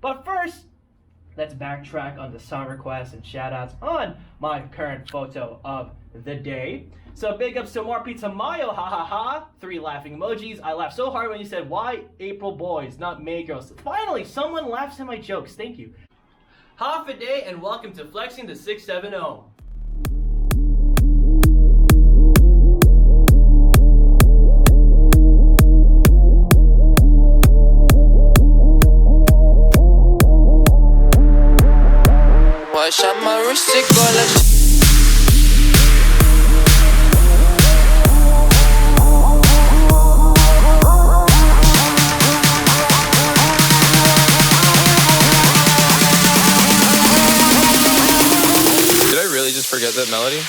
But first, let's backtrack on the song requests and shoutouts on my current photo of the day. So big ups to More Pizza Mayo, ha ha ha. 3 laughing emojis. I laughed so hard when you said, why April boys, not May girls? Finally, someone laughs at my jokes. Thank you. Half a day and welcome to Flexin the 670. I shot my wrist, it go like Did I really just forget that melody?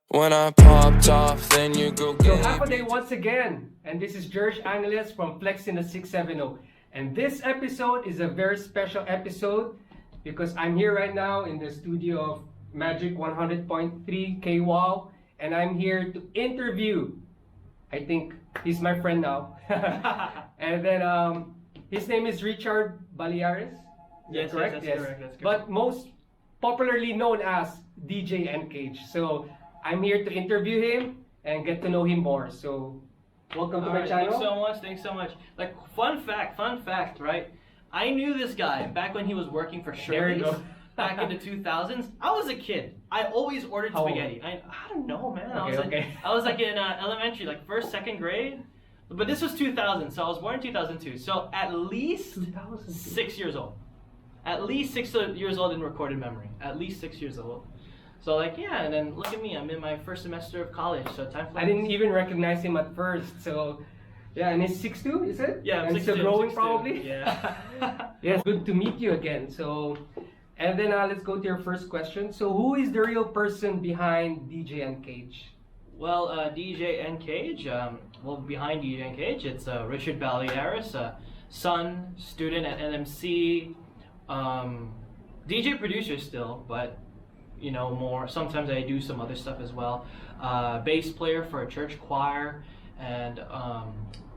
When I popped off, then you go So get half a day once again, and this is George Angeles from Flexin the 670. And this episode is a very special episode because I'm here right now in the studio of Magic 100.3 KWAW, and I'm here to interview, I think he's my friend now. And then his name is Richard Baleares. Yes, correct? that's correct. That's correct. But most popularly known as DJ N-Cage. So I'm here to interview him and get to know him more. So welcome to my channel. Thanks so much. Like, fun fact, right? I knew this guy back when he was working for Shirley's. There you go. Back in the 2000s. I was a kid. I always ordered How old? spaghetti. I don't know, man. Okay. I was like in elementary, like first, second grade. But this was 2000, so I was born in 2002. So at least 2002. 6 years old. At least 6 years old in recorded memory. At least 6 years old. So like, yeah, and then look at me. I'm in my first semester of college, so time flies. I didn't even recognize him at first. So yeah, and he's 6'2", is it? Yeah, I'm and 6'2", still growing 6'2". probably. Yeah. Yes, good to meet you again. So, and then let's go to your first question. So, who is the real person behind DJ N-Cage? Well, DJ N-Cage, behind DJ N-Cage, it's Richard Baleares, son, student at NMC, DJ producer still, but you know, more. Sometimes I do some other stuff as well. Bass player for a church choir, and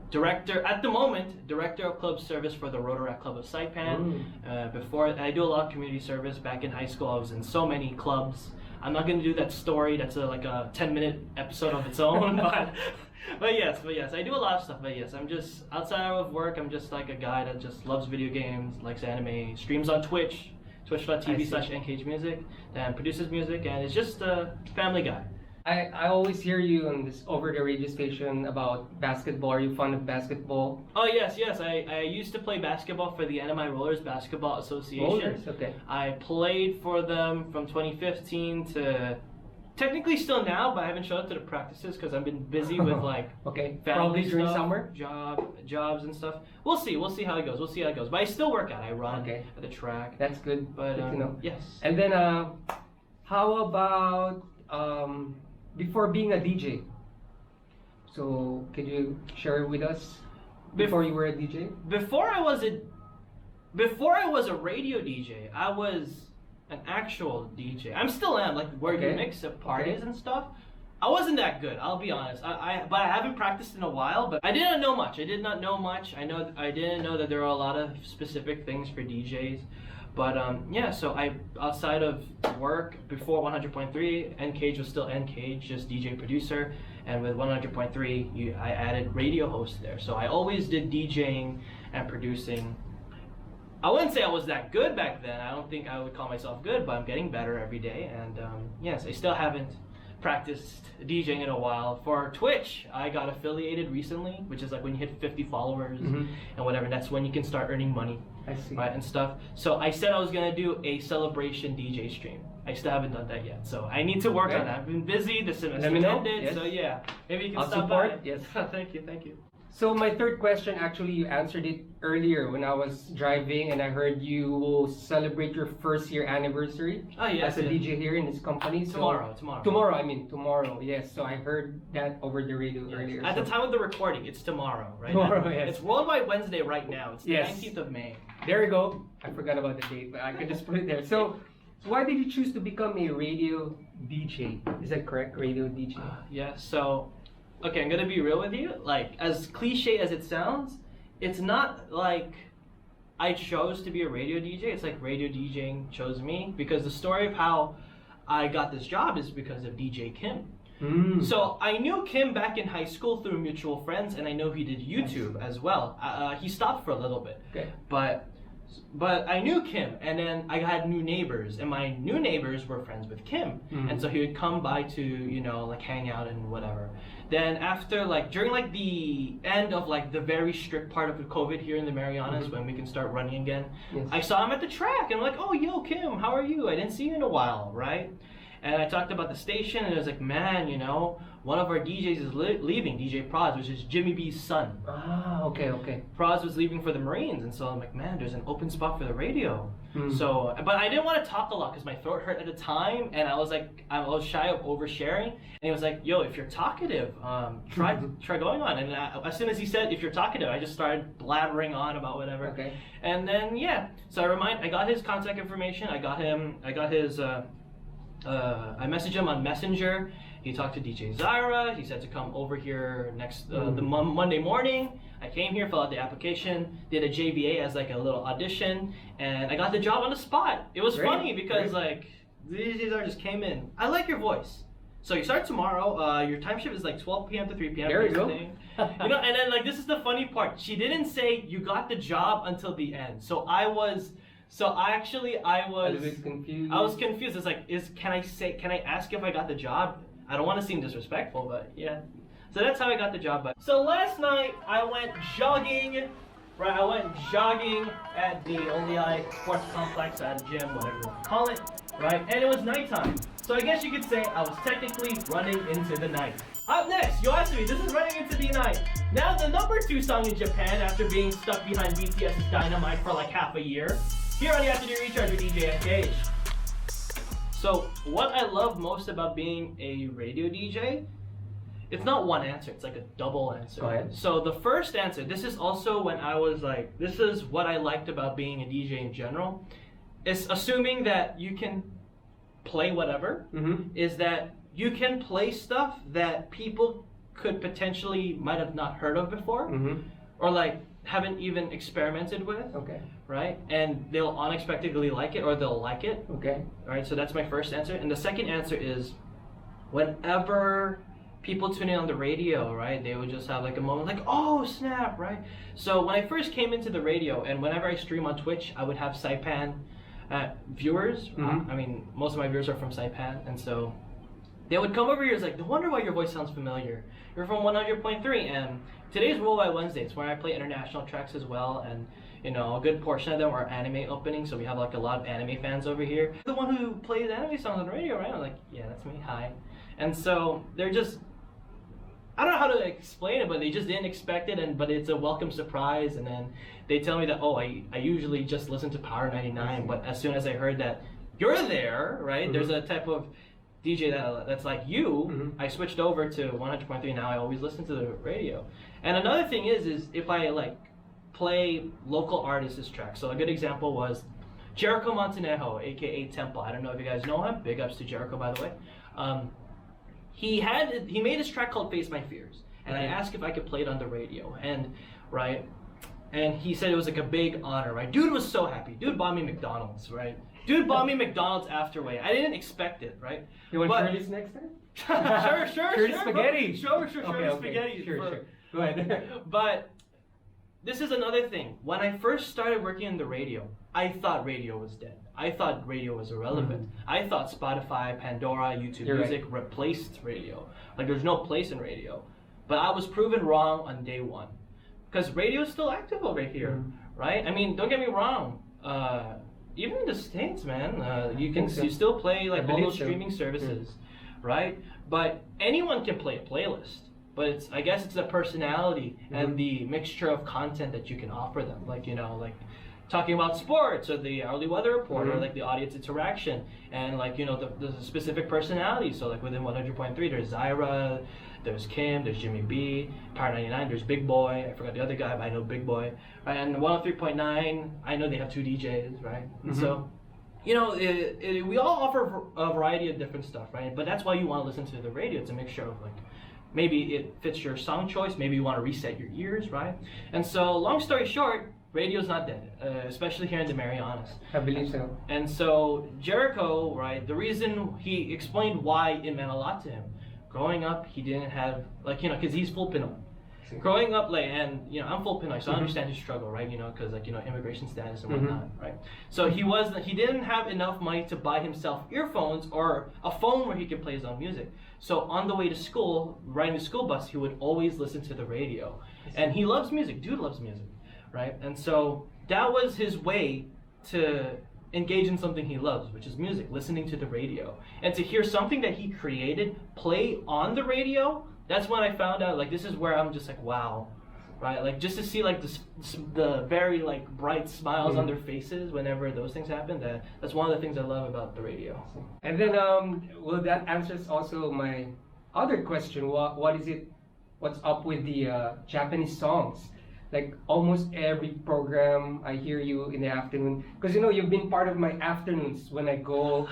director at the moment, director of club service for the Rotaract Club of Saipan. Before I do a lot of community service. Back in high school, I was in so many clubs. I'm not gonna do that story. That's like a 10-minute episode of its own. but yes, I do a lot of stuff. But yes, I'm just outside of work. I'm just like a guy that just loves video games, likes anime, streams on Twitch. Twitch.tv/ncagemusic, and produces music, and is just a family guy. I always hear you on this over the radio station about basketball. Are you fond of basketball? Oh yes. I used to play basketball for the NMI Rollers Basketball Association. Rollers, okay. I played for them from 2015 to technically still now, but I haven't showed up to the practices because I've been busy with like okay. family Probably during stuff, summer. jobs and stuff. We'll see how it goes. But I still work out. I run Okay. at the track. That's good. But good to know. yes. And then how about before being a DJ? So could you share with us before you were a DJ? Before I was a radio DJ, I was an actual DJ. I'm still am, like where you mix at parties and stuff. I wasn't that good, I'll be honest. But I haven't practiced in a while, but I didn't know much. I didn't know that there are a lot of specific things for DJs. But yeah, so I outside of work before 100.3, N-Cage was still N-Cage, just DJ producer, and with 100.3, I added radio host there. So I always did DJing and producing. I wouldn't say I was that good back then. I don't think I would call myself good, but I'm getting better every day. And yes, I still haven't practiced DJing in a while. For Twitch, I got affiliated recently, which is like when you hit 50 followers and whatever. That's when you can start earning money. I see. Right, and stuff. So I said I was gonna do a celebration DJ stream. I still haven't done that yet, so I need to work on that. I've been busy. The semester ended, yes. So yeah, maybe you can I'll stop support. by. Yes. Thank you. So my third question, actually, you answered it earlier when I was driving, and I heard you will celebrate your first year anniversary as a DJ here in this company. Tomorrow. Tomorrow. Yes. So I heard that over the radio earlier. At the time of the recording, it's tomorrow, right? Tomorrow, yes. It's Worldwide Wednesday right now. It's the Yes. 19th of May. There you go. I forgot about the date, but I could just put it there. So why did you choose to become a radio DJ? Is that correct? Radio DJ? Yeah. So okay, I'm gonna be real with you. Like, as cliche as it sounds, it's not like I chose to be a radio DJ. It's like radio DJing chose me, because the story of how I got this job is because of DJ Kim. So I knew Kim back in high school through mutual friends, and I know he did YouTube as well. He stopped for a little bit, but I knew Kim, and then I had new neighbors, and my new neighbors were friends with Kim, and so he would come by to, you know, like hang out and whatever. Then after, like, during like the end of like the very strict part of the COVID here in the Marianas, when we can start running again, I saw him at the track, and I'm like, oh, yo, Kim, how are you? I didn't see you in a while, right? And I talked about the station, and it was like, man, you know, one of our DJs is leaving, DJ Proz, which is Jimmy B's son. Ah, okay. Proz was leaving for the Marines, and so I'm like, man, there's an open spot for the radio. So, but I didn't want to talk a lot because my throat hurt at the time, and I was like, I was shy of oversharing. And he was like, yo, if you're talkative, try going on. And as soon as he said, if you're talkative, I just started blabbering on about whatever. Okay. And then, yeah, so I got his contact information, I got his, I messaged him on Messenger. He talked to DJ Zyra. He said to come over here next the Monday morning. I came here, filled out the application, did a JVA as like a little audition, and I got the job on the spot. It was funny because like DJ Zyra just came in. I like your voice. So you start tomorrow. Your time shift is like 12 p.m. to 3 p.m. There you go. You know, and then like this is the funny part. She didn't say you got the job until the end. So I was. A little bit confused. I was confused. It's like, can I ask if I got the job? I don't want to seem disrespectful, but yeah. So that's how I got the job. But so last night I went jogging. Right, I went jogging at the Only Sports Complex, at a gym, whatever you want to call it. Right, and it was nighttime. So I guess you could say I was technically running into the night. Up next, Yoasumi, this is running into the night. Now the number 2 song in Japan after being stuck behind BTS's Dynamite for like half a year. Here on the Afternoon Recharge with DJ FKH. So, what I love most about being a radio DJ, it's not one answer, it's like a double answer. Go ahead. So, the first answer, this is also when I was like, this is what I liked about being a DJ in general, is assuming that you can play whatever, is that you can play stuff that people could potentially might have not heard of before, or like, haven't even experimented with. Okay. Right? And they'll unexpectedly like it, or they'll like it. Okay. Alright, so that's my first answer. And the second answer is whenever people tune in on the radio, right, they would just have like a moment like, oh snap, right? So when I first came into the radio, and whenever I stream on Twitch, I would have Saipan viewers. I mean, most of my viewers are from Saipan, and so they would come over here. It's like, no wonder why your voice sounds familiar. You're from 100.3, and today's Worldwide Wednesday. It's where I play international tracks as well, and you know, a good portion of them are anime openings, so we have like a lot of anime fans over here. The one who plays anime songs on the radio, right? I'm like, yeah, that's me, hi. And so they're just, I don't know how to explain it, but they just didn't expect it, but it's a welcome surprise. And then they tell me that, oh, I usually just listen to Power 99, but as soon as I heard that you're there, right, there's a type of DJ that's like you, I switched over to 100.3. Now I always listen to the radio. And another thing is if I like play local artists' tracks. So a good example was Jerico Montenejo, aka Temple. I don't know if you guys know him. Big ups to Jerico, by the way. He made this track called Face My Fears, and I asked if I could play it on the radio, and he said it was like a big honor, right? Dude was so happy. Dude bought me McDonald's, right? Dude bought me McDonald's afterway. I didn't expect it, right? You want Shirley's next time? Sure, Shirley's spaghetti. Sure, spaghetti. Sure. Go ahead. But this is another thing. When I first started working in the radio, I thought radio was dead. I thought radio was irrelevant. I thought Spotify, Pandora, YouTube Music replaced radio. Like there's no place in radio. But I was proven wrong on day one. Because radio is still active over here, right? I mean, don't get me wrong. Even in the States, man, you still play like all those streaming services, right? But anyone can play a playlist. But I guess it's the personality and the mixture of content that you can offer them. Like, you know, like talking about sports or the hourly weather report or like the audience interaction and like, you know, the specific personality. So like within 100.3, there's Zyra, there's Kim, there's Jimmy B, Power 99, there's Big Boy. I forgot the other guy, but I know Big Boy. Right? And 103.9, I know they have 2 DJs, right? And so, you know, we all offer a variety of different stuff, right? But that's why you want to listen to the radio. It's a mixture of like maybe it fits your song choice, maybe you want to reset your ears, right? And so, long story short, radio's not dead, especially here in the Marianas. I believe so. And so Jericho, right, the reason he explained why it meant a lot to him. Growing up, he didn't have, like, you know, because he's full Pinoy. Growing up, like, and, you know, I'm full Pinoy, so I understand his struggle, right, you know, because, like, you know, immigration status and whatnot, right? So he didn't have enough money to buy himself earphones or a phone where he could play his own music. So on the way to school, riding the school bus, he would always listen to the radio. And he loves music, dude loves music. Right? And so that was his way to engage in something he loves, which is music, listening to the radio. And to hear something that he created play on the radio, that's when I found out, like, this is where I'm just like, wow. Right? Like, just to see, like, the very, like, bright smiles on their faces whenever those things happen, that's one of the things I love about the radio. And then, well, that answers also my other question. What's up with the Japanese songs? Like, almost every program I hear you in the afternoon, because, you know, you've been part of my afternoons when I go,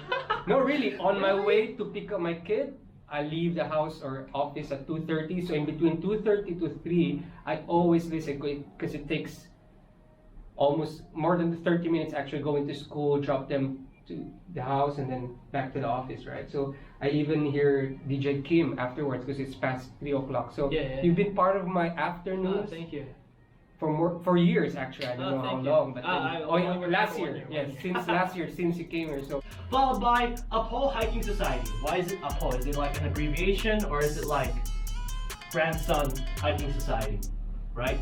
no, really, on my way to pick up my kid. I leave the house or office at 2:30, so in between 2:30 to 3, I always listen, because it takes almost more than 30 minutes actually going to school, drop them to the house, and then back to the office, right? So I even hear DJ Kim afterwards, because it's past 3 o'clock. So you've been part of my afternoons. Thank you. For years, actually. I don't know how long, but last year. Yes, since last year, since you came here. So followed by Apo Hiking Society. Why is it Apo? Is it like an abbreviation, or is it like Grandson Hiking Society? Right?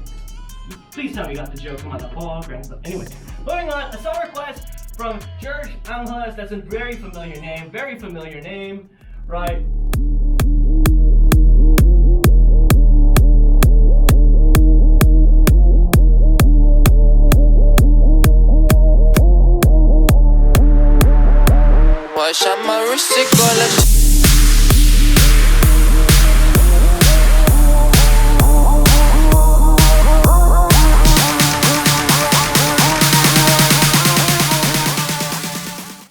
Please tell me you got the joke. Come on, Apo, grandson. Anyway, moving on. A song request from George Angeles. That's a very familiar name. Right? Watch out my wrist, it go like